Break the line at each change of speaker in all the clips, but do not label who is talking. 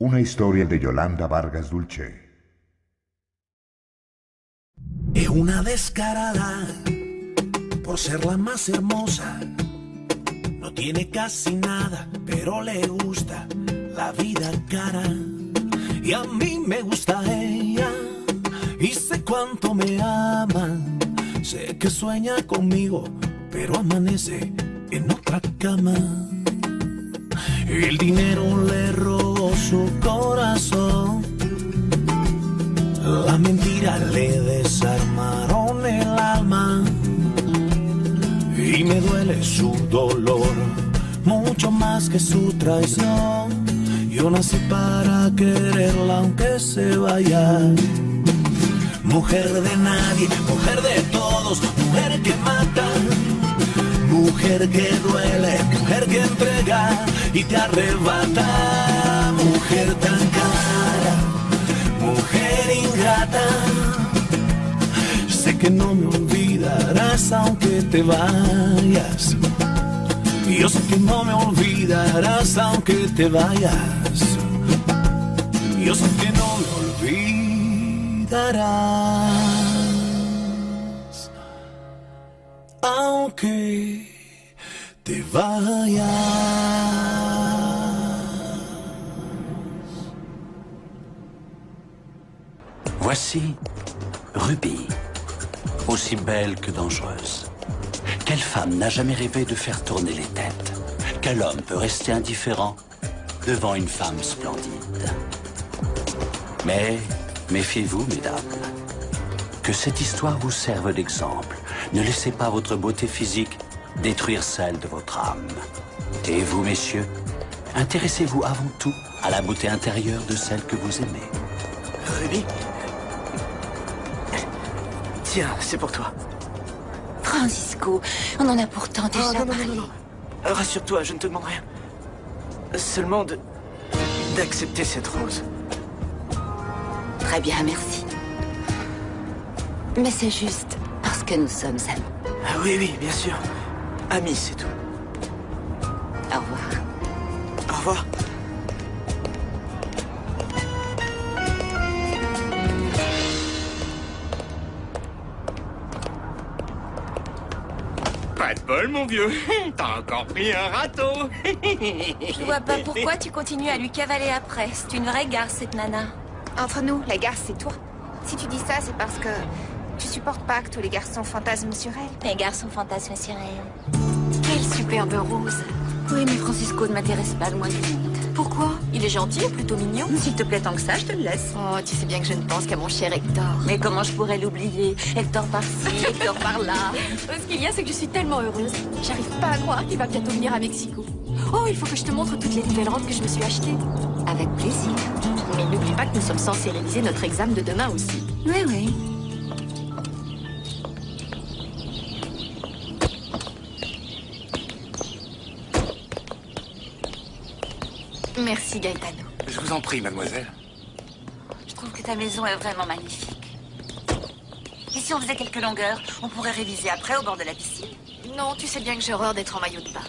Una historia de Yolanda Vargas Dulce.
Es una descarada por ser la más hermosa. No tiene casi nada, pero le gusta la vida cara. Y a mí me gusta ella, y sé cuánto me ama. Sé que sueña conmigo, pero amanece en otra cama. El dinero le robó su corazón, la mentira le desarmaron el alma. Y me duele su dolor, mucho más que su traición. Yo nací para quererla aunque se vaya. Mujer de nadie, mujer de todos, mujer que mata, mujer que duele, mujer que entrega y te arrebata. Mujer tan cara, mujer ingrata, sé que no me olvidarás aunque te vayas. Yo sé que no me olvidarás aunque te vayas. Yo sé que no me olvidarás aunque te vayas.
Voici Ruby, aussi belle que dangereuse. Quelle femme n'a jamais rêvé de faire tourner les têtes? Quel homme peut rester indifférent devant une femme splendide? Mais méfiez-vous, mesdames, que cette histoire vous serve d'exemple. Ne laissez pas votre beauté physique détruire celle de votre âme. Et vous, messieurs, intéressez-vous avant tout à la beauté intérieure de celle que vous aimez.
Ruby? Tiens, c'est pour toi.
Francisco, on en a pourtant déjà parlé.
Non. Rassure-toi, je ne te demande rien. Seulement d'accepter cette rose.
Très bien, merci. Mais c'est juste parce que nous sommes amis.
Ah oui, bien sûr. Amis, c'est tout.
Au revoir.
Au revoir.
Pas de bol, mon vieux. T'as encore pris un râteau.
Je vois pas pourquoi tu continues à lui cavaler après. C'est une vraie garce, cette nana.
Entre nous, la garce, c'est toi. Si tu dis ça, c'est parce que tu supportes pas que tous les garçons fantasment sur elle.
Les garçons fantasment sur elle.
Quelle superbe rose. Oui, mais Francisco ne m'intéresse pas le moins du monde.
Pourquoi? Il est gentil et plutôt mignon.
S'il te plaît, tant que ça, je te le laisse.
Oh, tu sais bien que je ne pense qu'à mon cher Hector.
Mais comment je pourrais l'oublier? Hector par-ci, Hector par-là.
Ce qu'il y a, c'est que je suis tellement heureuse. J'arrive pas à croire qu'il va bientôt venir à Mexico. Oh, il faut que je te montre toutes les nouvelles robes que je me suis achetées.
Avec plaisir.
Mais n'oublie pas que nous sommes censés réviser notre examen de demain aussi.
Oui.
Merci, Gaetano.
Je vous en prie, mademoiselle.
Je trouve que ta maison est vraiment magnifique. Et si on faisait quelques longueurs, on pourrait réviser après au bord de la piscine?
Non, tu sais bien que j'ai horreur d'être en maillot de bain.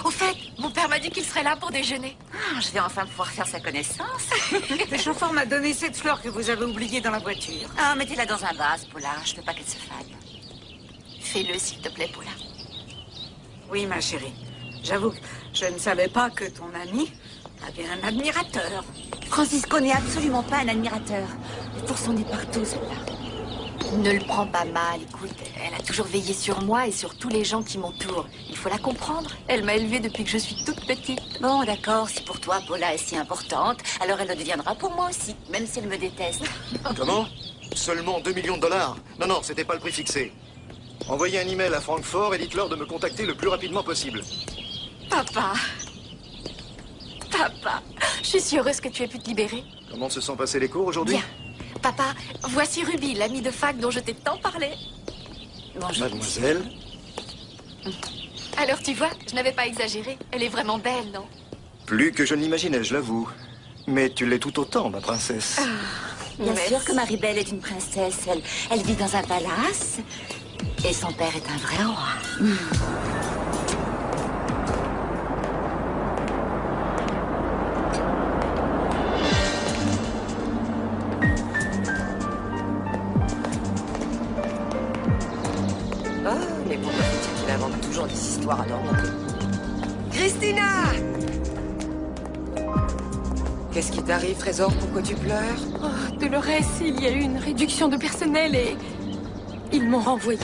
Au fait, mon père m'a dit qu'il serait là pour déjeuner.
Ah, je vais enfin pouvoir faire sa connaissance.
Le chauffeur m'a donné cette fleur que vous avez oubliée dans la voiture.
Ah, mettez-la dans un vase, Paula. Je veux pas qu'elle se fane.
Fais-le, s'il te plaît, Paula.
Oui, ma chérie. J'avoue que je ne savais pas que ton ami avait un admirateur.
Francisco n'est absolument pas un admirateur. Les pourcents est partout, celle-là.
Ne le prends pas mal, écoute. Elle a toujours veillé sur moi et sur tous les gens qui m'entourent. Il faut la comprendre. Elle m'a élevée depuis que je suis toute petite.
Bon, d'accord, si pour toi, Paula est si importante, alors elle le deviendra pour moi aussi, même si elle me déteste.
Comment? Seulement 2 millions de dollars? Non, c'était pas le prix fixé. Envoyez un email à Francfort et dites-leur de me contacter le plus rapidement possible.
Papa, je suis si heureuse que tu aies pu te libérer.
Comment se sont passés les cours aujourd'hui?
Bien. Papa, voici Ruby, l'amie de fac dont je t'ai tant parlé.
Bonjour.
Mademoiselle?
Alors tu vois, je n'avais pas exagéré. Elle est vraiment belle, non?
Plus que je ne l'imaginais, je l'avoue. Mais tu l'es tout autant, ma princesse.
Bien sûr que Marie-Belle est une princesse. Elle vit dans un palace. Et son père est un vrai roi.
Qu'est-ce qui t'arrive, Trésor? Pourquoi tu pleures?
Oh, Dolores, il y a eu une réduction de personnel et... ils m'ont renvoyée.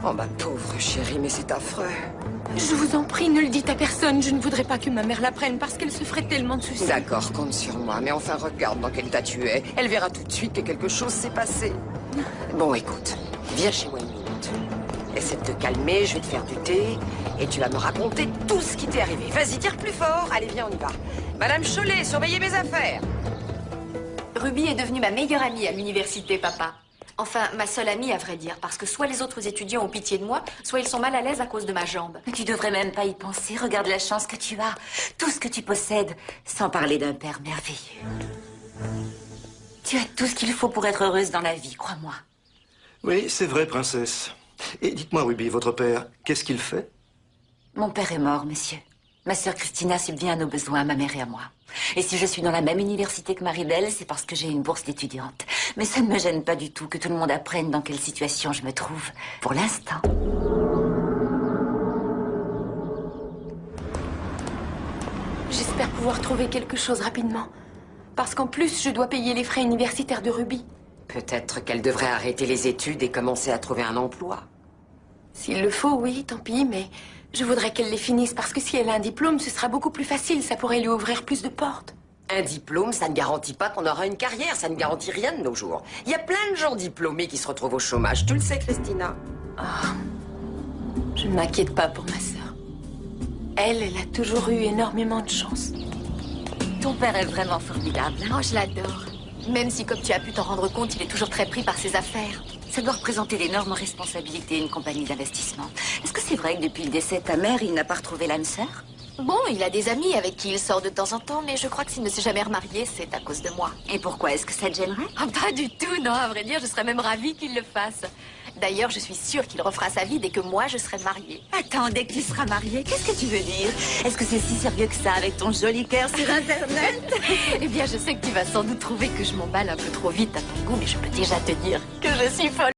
Oh, ma pauvre chérie, mais c'est affreux.
Je vous en prie, ne le dites à personne. Je ne voudrais pas que ma mère l'apprenne parce qu'elle se ferait tellement de soucis.
D'accord, compte sur moi. Mais enfin, regarde dans quel état tu es. Elle verra tout de suite que quelque chose s'est passé. Bon, écoute, viens chez moi une minute. Essaie de te calmer, je vais te faire du thé et tu vas me raconter tout ce qui t'est arrivé. Vas-y, tire plus fort. Allez, viens, on y va. Madame Chollet, surveillez mes affaires.
Ruby est devenue ma meilleure amie à l'université, papa. Enfin, ma seule amie, à vrai dire, parce que soit les autres étudiants ont pitié de moi, soit ils sont mal à l'aise à cause de ma jambe.
Mais tu devrais même pas y penser. Regarde la chance que tu as. Tout ce que tu possèdes, sans parler d'un père merveilleux. Tu as tout ce qu'il faut pour être heureuse dans la vie, crois-moi.
Oui, c'est vrai, princesse. Et dites-moi, Ruby, votre père, qu'est-ce qu'il fait?
Mon père est mort, monsieur. Ma sœur Christina subvient à nos besoins, à ma mère et à moi. Et si je suis dans la même université que Marie-Belle, c'est parce que j'ai une bourse d'étudiante. Mais ça ne me gêne pas du tout que tout le monde apprenne dans quelle situation je me trouve, pour l'instant.
J'espère pouvoir trouver quelque chose rapidement. Parce qu'en plus, je dois payer les frais universitaires de Ruby.
Peut-être qu'elle devrait arrêter les études et commencer à trouver un emploi.
S'il le faut, oui, tant pis, mais je voudrais qu'elle les finisse parce que si elle a un diplôme, ce sera beaucoup plus facile. Ça pourrait lui ouvrir plus de portes.
Un diplôme, ça ne garantit pas qu'on aura une carrière. Ça ne garantit rien de nos jours. Il y a plein de gens diplômés qui se retrouvent au chômage. Tu le sais, Christina.
Oh, je ne m'inquiète pas pour ma sœur. Elle a toujours eu énormément de chance.
Ton père est vraiment formidable.
Oh, je l'adore. Même si, comme tu as pu t'en rendre compte, il est toujours très pris par ses affaires.
Ça doit représenter d'énormes responsabilités, une compagnie d'investissement. Est-ce que c'est vrai que depuis le décès de ta mère, il n'a pas retrouvé l'âme sœur?
Bon, il a des amis avec qui il sort de temps en temps, mais je crois que s'il ne s'est jamais remarié, c'est à cause de moi.
Et pourquoi? Est-ce que ça te gênerait?
Ah, pas du tout, non, à vrai dire, je serais même ravie qu'il le fasse. D'ailleurs, je suis sûre qu'il refera sa vie dès que moi, je serai mariée.
Attends, dès que tu seras mariée, qu'est-ce que tu veux dire? Est-ce que c'est si sérieux que ça avec ton joli cœur sur Internet?
Eh bien, je sais que tu vas sans doute trouver que je m'emballe un peu trop vite à ton goût, mais je peux déjà te dire que je suis folle.